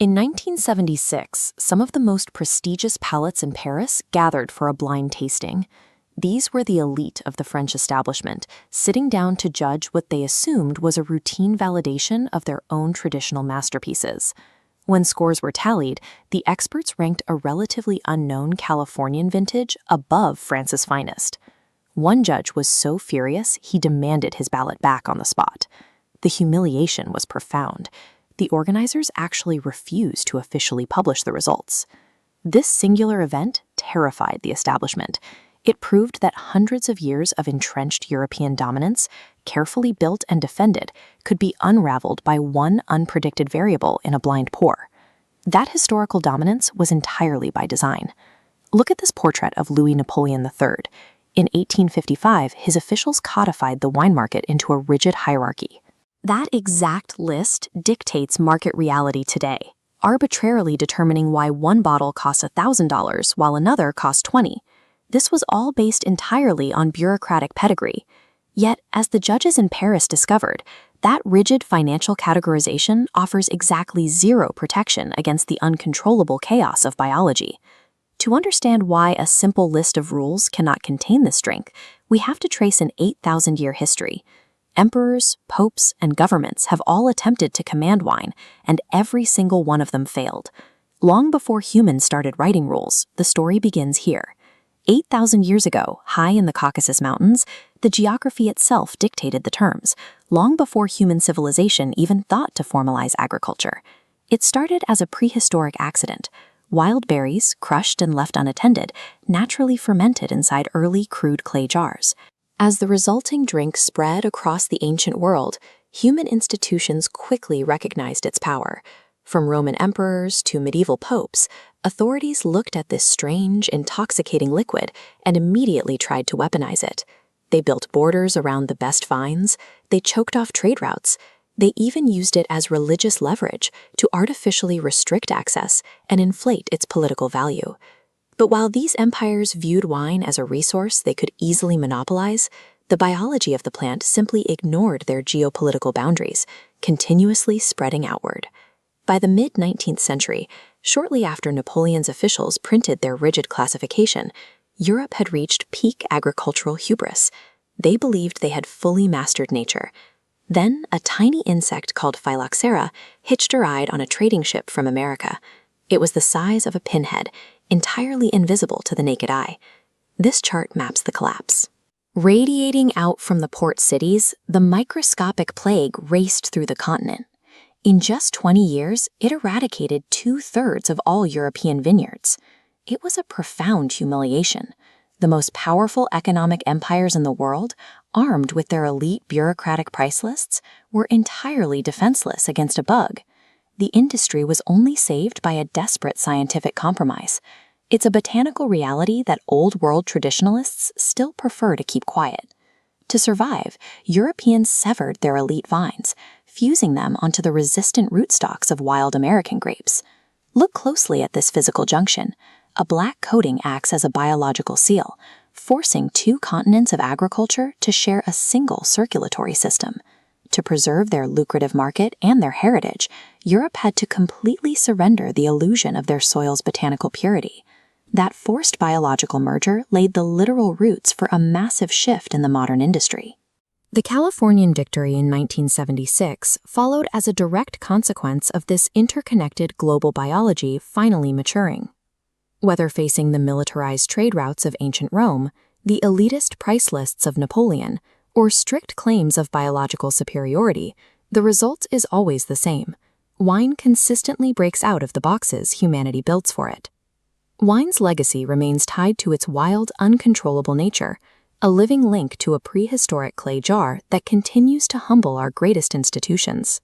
In 1976, some of the most prestigious palates in Paris gathered for a blind tasting. These were the elite of the French establishment, sitting down to judge what they assumed was a routine validation of their own traditional masterpieces. When scores were tallied, the experts ranked a relatively unknown Californian vintage above France's finest. One judge was so furious he demanded his ballot back on the spot. The humiliation was profound. The organizers actually refused to officially publish the results. This singular event terrified the establishment. It proved that hundreds of years of entrenched European dominance, carefully built and defended, could be unraveled by one unpredicted variable in a blind pour. That historical dominance was entirely by design. Look at this portrait of Louis Napoleon III. In 1855, his officials codified the wine market into a rigid hierarchy. That exact list dictates market reality today, arbitrarily determining why one bottle costs $1,000 while another costs $20. This was all based entirely on bureaucratic pedigree. Yet, as the judges in Paris discovered, that rigid financial categorization offers exactly zero protection against the uncontrollable chaos of biology. To understand why a simple list of rules cannot contain this strength, we have to trace an 8,000-year history. Emperors, popes, and governments have all attempted to command wine, and every single one of them failed. Long before humans started writing rules, the story begins here. 8,000 years ago, high in the Caucasus Mountains, the geography itself dictated the terms, long before human civilization even thought to formalize agriculture. It started as a prehistoric accident. Wild berries, crushed and left unattended, naturally fermented inside early crude clay jars. As the resulting drink spread across the ancient world, human institutions quickly recognized its power. From Roman emperors to medieval popes, authorities looked at this strange, intoxicating liquid and immediately tried to weaponize it. They built borders around the best vines, they choked off trade routes, they even used it as religious leverage to artificially restrict access and inflate its political value. But while these empires viewed wine as a resource they could easily monopolize, the biology of the plant simply ignored their geopolitical boundaries, continuously spreading outward. By the mid-19th century, shortly after Napoleon's officials printed their rigid classification, Europe had reached peak agricultural hubris. They believed they had fully mastered nature. Then, a tiny insect called phylloxera hitched a ride on a trading ship from America. It was the size of a pinhead, entirely invisible to the naked eye. This chart maps the collapse. Radiating out from the port cities, the microscopic plague raced through the continent. In just 20 years, it eradicated 2/3 of all European vineyards. It was a profound humiliation. The most powerful economic empires in the world, armed with their elite bureaucratic price lists, were entirely defenseless against a bug. The industry was only saved by a desperate scientific compromise. It's a botanical reality that old world traditionalists still prefer to keep quiet. To survive, Europeans severed their elite vines, fusing them onto the resistant rootstocks of wild American grapes. Look closely at this physical junction. A black coating acts as a biological seal, forcing two continents of agriculture to share a single circulatory system. To preserve their lucrative market and their heritage, Europe had to completely surrender the illusion of their soil's botanical purity. That forced biological merger laid the literal roots for a massive shift in the modern industry. The Californian victory in 1976 followed as a direct consequence of this interconnected global biology finally maturing. Whether facing the militarized trade routes of ancient Rome, the elitist price lists of Napoleon, or strict claims of biological superiority, the result is always the same. Wine consistently breaks out of the boxes humanity builds for it. Wine's legacy remains tied to its wild, uncontrollable nature, a living link to a prehistoric clay jar that continues to humble our greatest institutions.